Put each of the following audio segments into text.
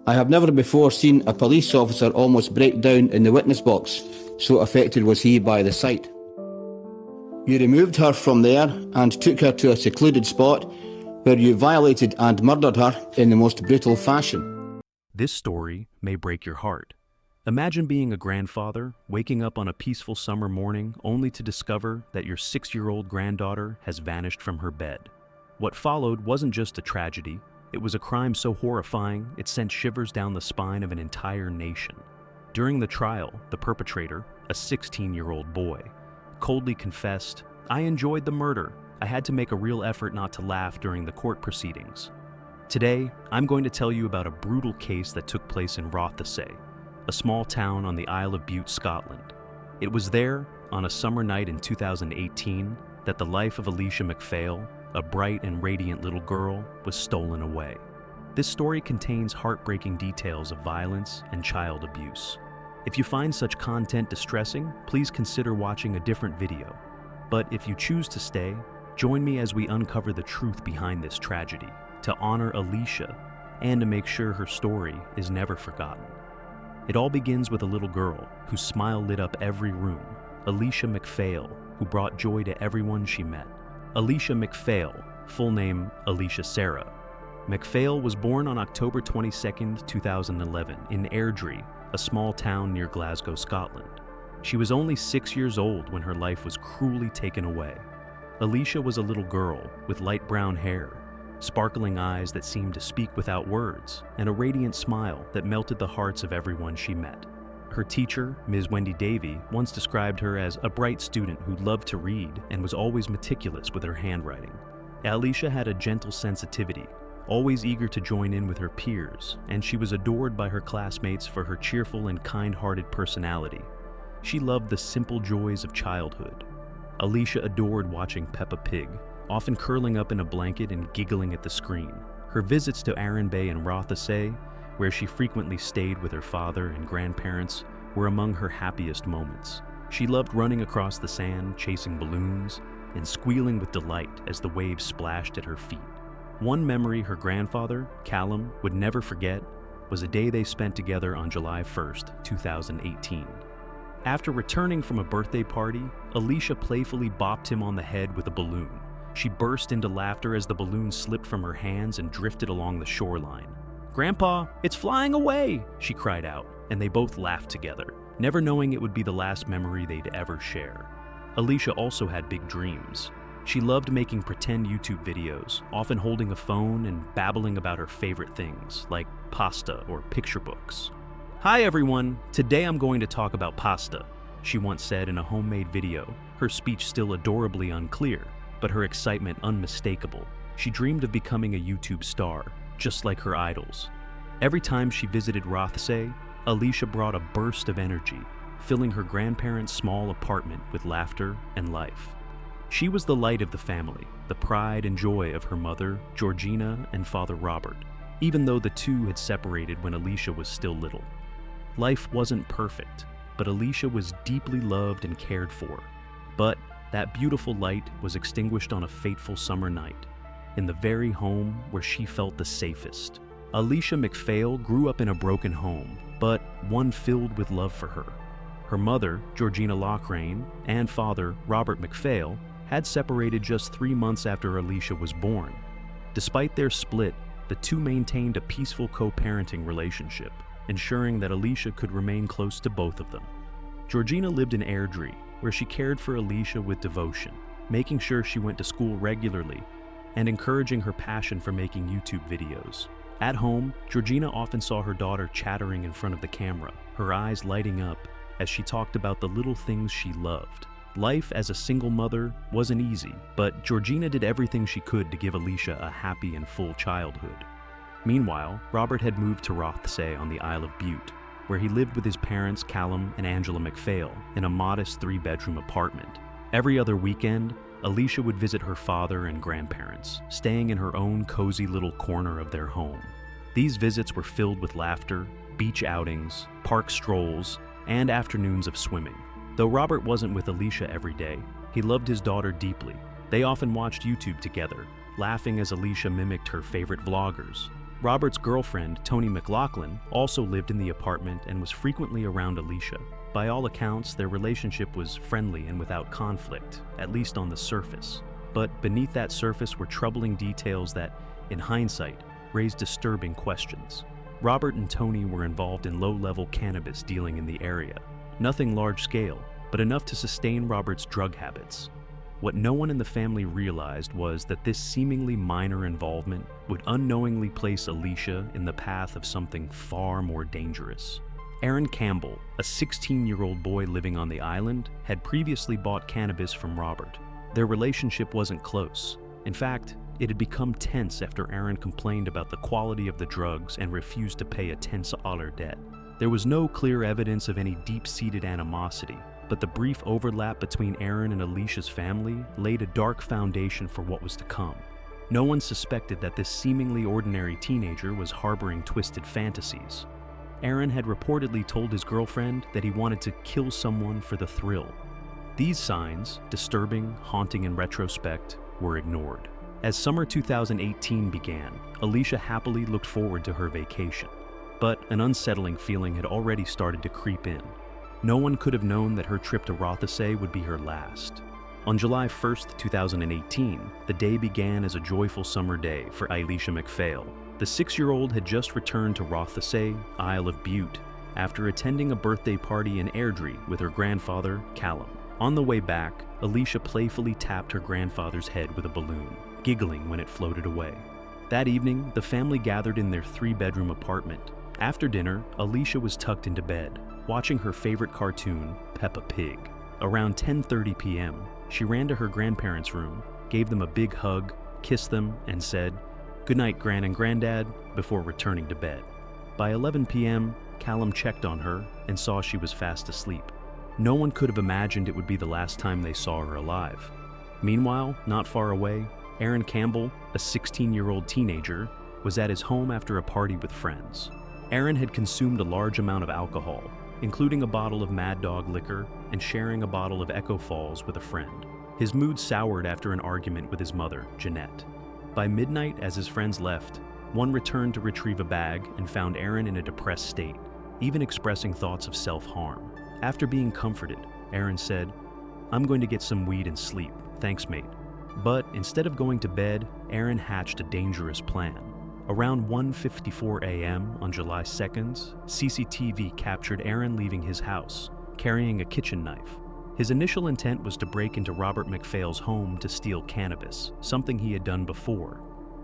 I have never before seen a police officer almost break down in the witness box, so affected was he by the sight. You removed her from there and took her to a secluded spot where you violated and murdered her in the most brutal fashion. This story may break your heart. Imagine being a grandfather, waking up on a peaceful summer morning only to discover that your 6-year-old granddaughter has vanished from her bed. What followed wasn't just a tragedy, it was a crime so horrifying it sent shivers down the spine of an entire nation. During the trial, the perpetrator, a 16-year-old boy, coldly confessed, "I enjoyed the murder. I had to make a real effort not to laugh during the court proceedings." Today, I'm going to tell you about a brutal case that took place in Rothesay, a small town on the Isle of Bute, Scotland. It was there, on a summer night in 2018, that the life of Alesha MacPhail, a bright and radiant little girl, was stolen away. This story contains heartbreaking details of violence and child abuse. If you find such content distressing, please consider watching a different video. But if you choose to stay, join me as we uncover the truth behind this tragedy, to honor Alesha and to make sure her story is never forgotten. It all begins with a little girl whose smile lit up every room, Alesha MacPhail, who brought joy to everyone she met. Alesha MacPhail, full name Alesha Sarah MacPhail, was born on October 22, 2011 in Airdrie, a small town near Glasgow, Scotland. She was only 6 years old when her life was cruelly taken away. Alesha was a little girl with light brown hair, sparkling eyes that seemed to speak without words, and a radiant smile that melted the hearts of everyone she met. Her teacher, Ms. Wendy Davey, once described her as a bright student who loved to read and was always meticulous with her handwriting. Alesha had a gentle sensitivity, always eager to join in with her peers, and she was adored by her classmates for her cheerful and kind-hearted personality. She loved the simple joys of childhood. Alesha adored watching Peppa Pig, often curling up in a blanket and giggling at the screen. Her visits to Arran Bay and Rothesay, where she frequently stayed with her father and grandparents, were among her happiest moments. She loved running across the sand, chasing balloons, and squealing with delight as the waves splashed at her feet. One memory her grandfather, Callum, would never forget was a day they spent together on July 1st, 2018. After returning from a birthday party, Alesha playfully bopped him on the head with a balloon. She burst into laughter as the balloon slipped from her hands and drifted along the shoreline. "Grandpa, it's flying away!" she cried out, and they both laughed together, never knowing it would be the last memory they'd ever share. Alesha also had big dreams. She loved making pretend YouTube videos, often holding a phone and babbling about her favorite things, like pasta or picture books. "Hi everyone, today I'm going to talk about pasta," she once said in a homemade video, her speech still adorably unclear, but her excitement unmistakable. She dreamed of becoming a YouTube star, just like her idols. Every time she visited Rothesay, Alesha brought a burst of energy, filling her grandparents' small apartment with laughter and life. She was the light of the family, the pride and joy of her mother, Georgina, and father Robert, even though the two had separated when Alesha was still little. Life wasn't perfect, but Alesha was deeply loved and cared for. But that beautiful light was extinguished on a fateful summer night, in the very home where she felt the safest. Alesha MacPhail grew up in a broken home, but one filled with love for her. Her mother, Georgina Lochrain, and father, Robert MacPhail, had separated just 3 months after Alesha was born. Despite their split, the two maintained a peaceful co-parenting relationship, ensuring that Alesha could remain close to both of them. Georgina lived in Airdrie, where she cared for Alesha with devotion, making sure she went to school regularly and encouraging her passion for making YouTube videos. At home, Georgina often saw her daughter chattering in front of the camera, her eyes lighting up as she talked about the little things she loved. Life as a single mother wasn't easy, but Georgina did everything she could to give Alesha a happy and full childhood. Meanwhile, Robert had moved to Rothesay on the Isle of Bute, where he lived with his parents Callum and Angela MacPhail in a modest 3-bedroom apartment. Every other weekend, Alesha would visit her father and grandparents, staying in her own cozy little corner of their home. These visits were filled with laughter, beach outings, park strolls, and afternoons of swimming. Though Robert wasn't with Alesha every day, he loved his daughter deeply. They often watched YouTube together, laughing as Alesha mimicked her favorite vloggers. Robert's girlfriend, Toni McLaughlin, also lived in the apartment and was frequently around Alesha. By all accounts, their relationship was friendly and without conflict, at least on the surface. But beneath that surface were troubling details that, in hindsight, raised disturbing questions. Robert and Toni were involved in low-level cannabis dealing in the area. Nothing large-scale, but enough to sustain Robert's drug habits. What no one in the family realized was that this seemingly minor involvement would unknowingly place Alesha in the path of something far more dangerous. Aaron Campbell, a 16-year-old boy living on the island, had previously bought cannabis from Robert. Their relationship wasn't close. In fact, it had become tense after Aaron complained about the quality of the drugs and refused to pay a $10 debt. There was no clear evidence of any deep-seated animosity, but the brief overlap between Aaron and Alesha's family laid a dark foundation for what was to come. No one suspected that this seemingly ordinary teenager was harboring twisted fantasies. Aaron had reportedly told his girlfriend that he wanted to kill someone for the thrill. These signs, disturbing, haunting in retrospect, were ignored. As summer 2018 began, Alesha happily looked forward to her vacation. But an unsettling feeling had already started to creep in. No one could have known that her trip to Rothesay would be her last. On July 1st, 2018, the day began as a joyful summer day for Alesha MacPhail. The 6-year-old had just returned to Rothesay, Isle of Bute, after attending a birthday party in Airdrie with her grandfather, Callum. On the way back, Alesha playfully tapped her grandfather's head with a balloon, giggling when it floated away. That evening, the family gathered in their 3-bedroom apartment. After dinner, Alesha was tucked into bed, watching her favorite cartoon, Peppa Pig. Around 10:30 p.m., she ran to her grandparents' room, gave them a big hug, kissed them, and said, "Good night, Gran and Granddad," before returning to bed. By 11 p.m., Callum checked on her and saw she was fast asleep. No one could have imagined it would be the last time they saw her alive. Meanwhile, not far away, Aaron Campbell, a 16-year-old teenager, was at his home after a party with friends. Aaron had consumed a large amount of alcohol, including a bottle of Mad Dog liquor and sharing a bottle of Echo Falls with a friend. His mood soured after an argument with his mother, Jeanette. By midnight, as his friends left, one returned to retrieve a bag and found Aaron in a depressed state, even expressing thoughts of self-harm. After being comforted, Aaron said, "I'm going to get some weed and sleep, thanks mate." But instead of going to bed, Aaron hatched a dangerous plan. Around 1:54 a.m. on July 2nd, CCTV captured Aaron leaving his house, carrying a kitchen knife. His initial intent was to break into Robert MacPhail's home to steal cannabis, something he had done before.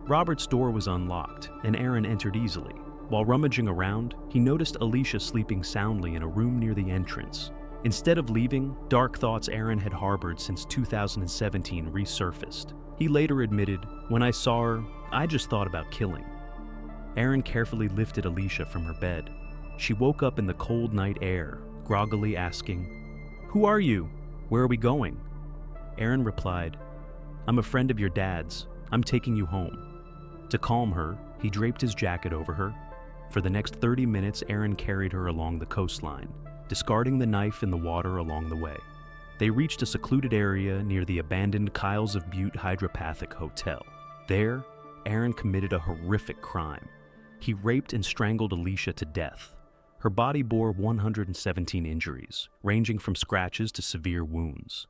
Robert's door was unlocked, and Aaron entered easily. While rummaging around, he noticed Alesha sleeping soundly in a room near the entrance. Instead of leaving, dark thoughts Aaron had harbored since 2017 resurfaced. He later admitted, "When I saw her, I just thought about killing." Aaron carefully lifted Alesha from her bed. She woke up in the cold night air, groggily asking, "Who are you? Where are we going?" Aaron replied, "I'm a friend of your dad's. I'm taking you home." To calm her, he draped his jacket over her. For the next 30 minutes, Aaron carried her along the coastline, discarding the knife in the water along the way. They reached a secluded area near the abandoned Kyles of Butte Hydropathic Hotel. There, Aaron committed a horrific crime. He raped and strangled Alesha to death. Her body bore 117 injuries, ranging from scratches to severe wounds.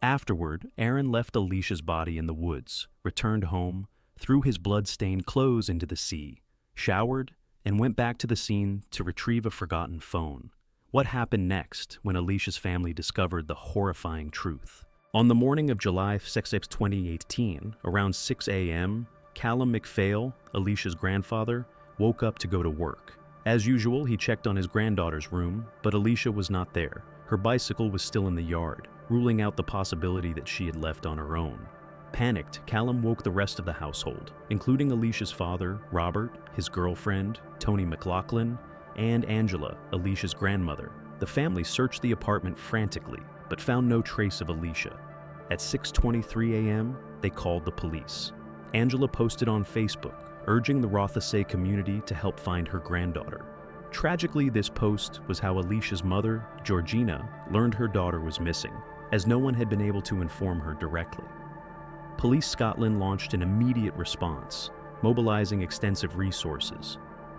Afterward, Aaron left Alesha's body in the woods, returned home, threw his blood-stained clothes into the sea, showered, and went back to the scene to retrieve a forgotten phone. What happened next when Alesha's family discovered the horrifying truth? On the morning of July 6, 2018, around 6 a.m., Callum MacPhail, Alesha's grandfather, woke up to go to work. As usual, he checked on his granddaughter's room, but Alesha was not there. Her bicycle was still in the yard, ruling out the possibility that she had left on her own. Panicked, Callum woke the rest of the household, including Alesha's father, Robert, his girlfriend, Toni McLaughlin, and Angela, Alesha's grandmother. The family searched the apartment frantically, but found no trace of Alesha. At 6:23 a.m., they called the police. Angela posted on Facebook, urging the Rothesay community to help find her granddaughter. Tragically, this post was how Alesha's mother, Georgina, learned her daughter was missing, as no one had been able to inform her directly. Police Scotland launched an immediate response. mobilizing extensive resources.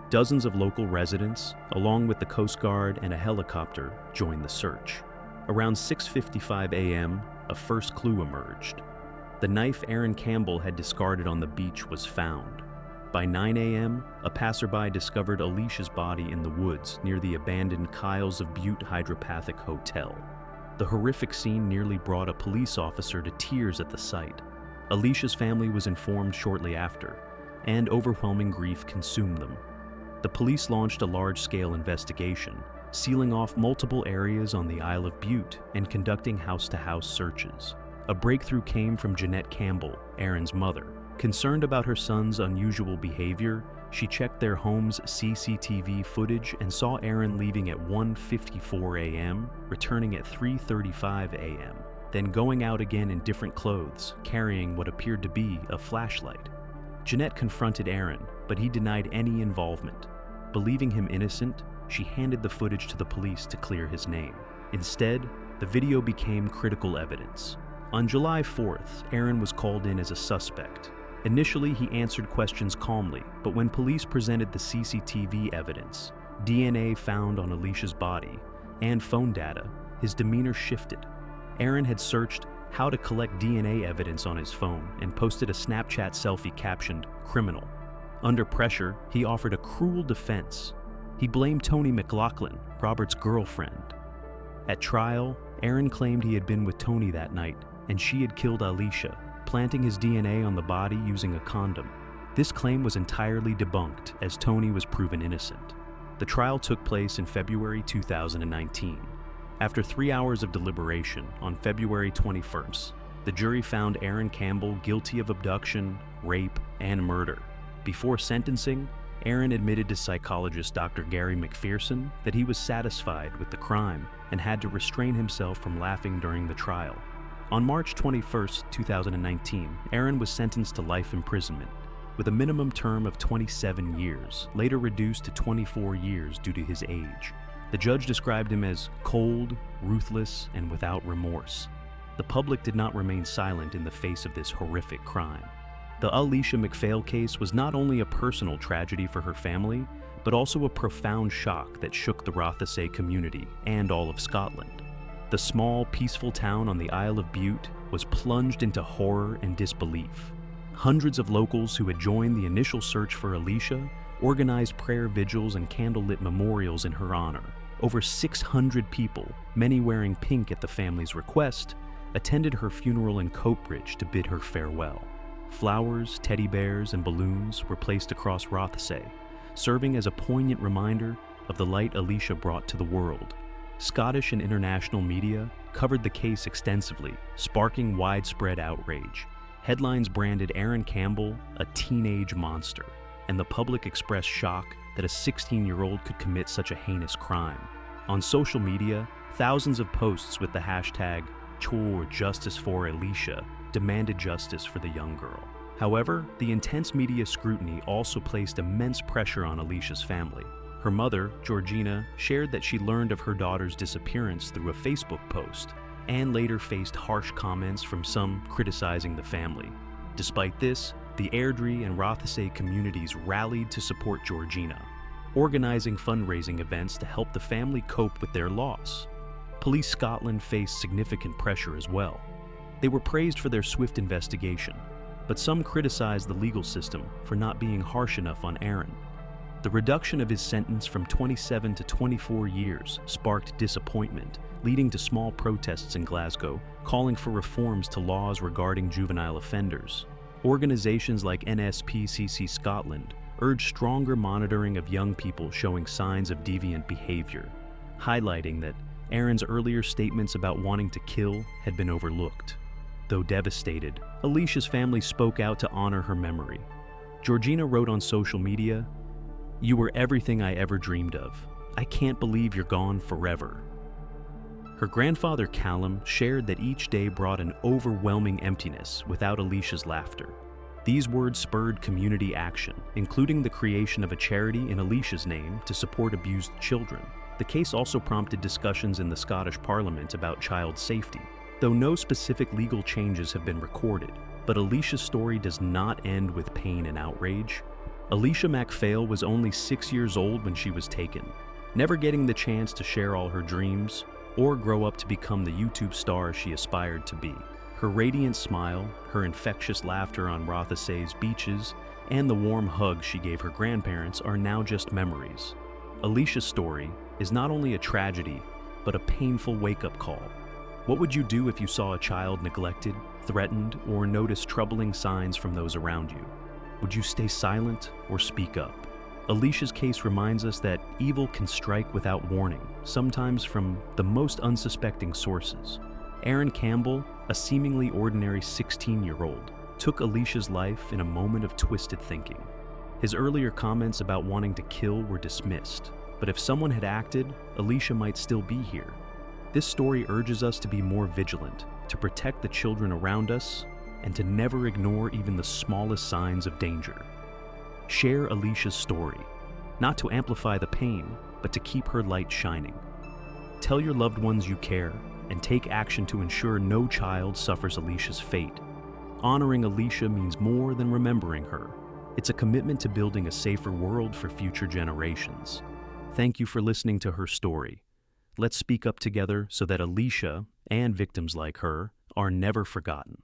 Dozens of local residents, along with the Coast Guard and a helicopter, joined the search. Around 6:55 a.m., a first clue emerged. The knife Aaron Campbell had discarded on the beach was found. By 9 a.m., a passerby discovered Alesha's body in the woods near the abandoned Kyles of Butte Hydropathic Hotel. The horrific scene nearly brought a police officer to tears at the site. Alesha's family was informed shortly after, and overwhelming grief consumed them. The police launched a large-scale investigation, sealing off multiple areas on the Isle of Butte and conducting house-to-house searches. A breakthrough came from Jeanette Campbell, Aaron's mother. Concerned about her son's unusual behavior, she checked their home's CCTV footage and saw Aaron leaving at 1:54 a.m., returning at 3:35 a.m., then going out again in different clothes, carrying what appeared to be a flashlight. Jeanette confronted Aaron, but he denied any involvement. Believing him innocent, she handed the footage to the police to clear his name. Instead, the video became critical evidence. On July 4th, Aaron was called in as a suspect. Initially, he answered questions calmly, but when police presented the CCTV evidence, DNA found on Alesha's body, and phone data, his demeanor shifted. Aaron had searched how to collect DNA evidence on his phone and posted a Snapchat selfie captioned, "Criminal." Under pressure, he offered a cruel defense. He blamed Toni McLaughlin, Robert's girlfriend. At trial, Aaron claimed he had been with Toni that night and she had killed Alesha, planting his DNA on the body using a condom. This claim was entirely debunked as Toni was proven innocent. The trial took place in February 2019. After 3 hours of deliberation, on February 21st, the jury found Aaron Campbell guilty of abduction, rape, and murder. Before sentencing, Aaron admitted to psychologist Dr. Gary McPherson that he was satisfied with the crime and had to restrain himself from laughing during the trial. On March 21st, 2019, Aaron was sentenced to life imprisonment, with a minimum term of 27 years, later reduced to 24 years due to his age. The judge described him as cold, ruthless, and without remorse. The public did not remain silent in the face of this horrific crime. The Alesha MacPhail case was not only a personal tragedy for her family, but also a profound shock that shook the Rothesay community and all of Scotland. The small, peaceful town on the Isle of Butte was plunged into horror and disbelief. Hundreds of locals who had joined the initial search for Alesha organized prayer vigils and candlelit memorials in her honor. Over 600 people, many wearing pink at the family's request, attended her funeral in Coatbridge to bid her farewell. Flowers, teddy bears, and balloons were placed across Rothesay, serving as a poignant reminder of the light Alesha brought to the world. Scottish and international media covered the case extensively, sparking widespread outrage. Headlines branded Aaron Campbell a teenage monster, and the public expressed shock that a 16-year-old could commit such a heinous crime. On social media, thousands of posts with the hashtag #ChoreJusticeForAlesha demanded justice for the young girl. However, the intense media scrutiny also placed immense pressure on Alesha's family. Her mother, Georgina, shared that she learned of her daughter's disappearance through a Facebook post, and later faced harsh comments from some criticizing the family. Despite this, the Airdrie and Rothesay communities rallied to support Georgina, organizing fundraising events to help the family cope with their loss. Police Scotland faced significant pressure as well. They were praised for their swift investigation, but some criticized the legal system for not being harsh enough on Aaron. The reduction of his sentence from 27 to 24 years sparked disappointment, leading to small protests in Glasgow, calling for reforms to laws regarding juvenile offenders. Organizations like NSPCC Scotland urged stronger monitoring of young people showing signs of deviant behavior, highlighting that Aaron's earlier statements about wanting to kill had been overlooked. Though devastated, Alesha's family spoke out to honor her memory. Georgina wrote on social media, "You were everything I ever dreamed of. I can't believe you're gone forever." Her grandfather Callum shared that each day brought an overwhelming emptiness without Alesha's laughter. These words spurred community action, including the creation of a charity in Alesha's name to support abused children. The case also prompted discussions in the Scottish Parliament about child safety. Though no specific legal changes have been recorded, But Alesha's story does not end with pain and outrage. Alesha MacPhail was only 6 years old when she was taken, never getting the chance to share all her dreams or grow up to become the YouTube star she aspired to be. Her radiant smile, her infectious laughter on Rothesay's beaches, and the warm hug she gave her grandparents are now just memories. Alesha's story is not only a tragedy, but a painful wake-up call. What would you do if you saw a child neglected, threatened, or noticed troubling signs from those around you? Would you stay silent or speak up? Alesha's case reminds us that evil can strike without warning, sometimes from the most unsuspecting sources. Aaron Campbell, a seemingly ordinary 16-year-old, took Alesha's life in a moment of twisted thinking. His earlier comments about wanting to kill were dismissed, but if someone had acted, Alesha might still be here. This story urges us to be more vigilant, to protect the children around us, and to never ignore even the smallest signs of danger. Share Alesha's story, not to amplify the pain, but to keep her light shining. Tell your loved ones you care, and take action to ensure no child suffers Alesha's fate. Honoring Alesha means more than remembering her. It's a commitment to building a safer world for future generations. Thank you for listening to her story. Let's speak up together so that Alesha and victims like her are never forgotten.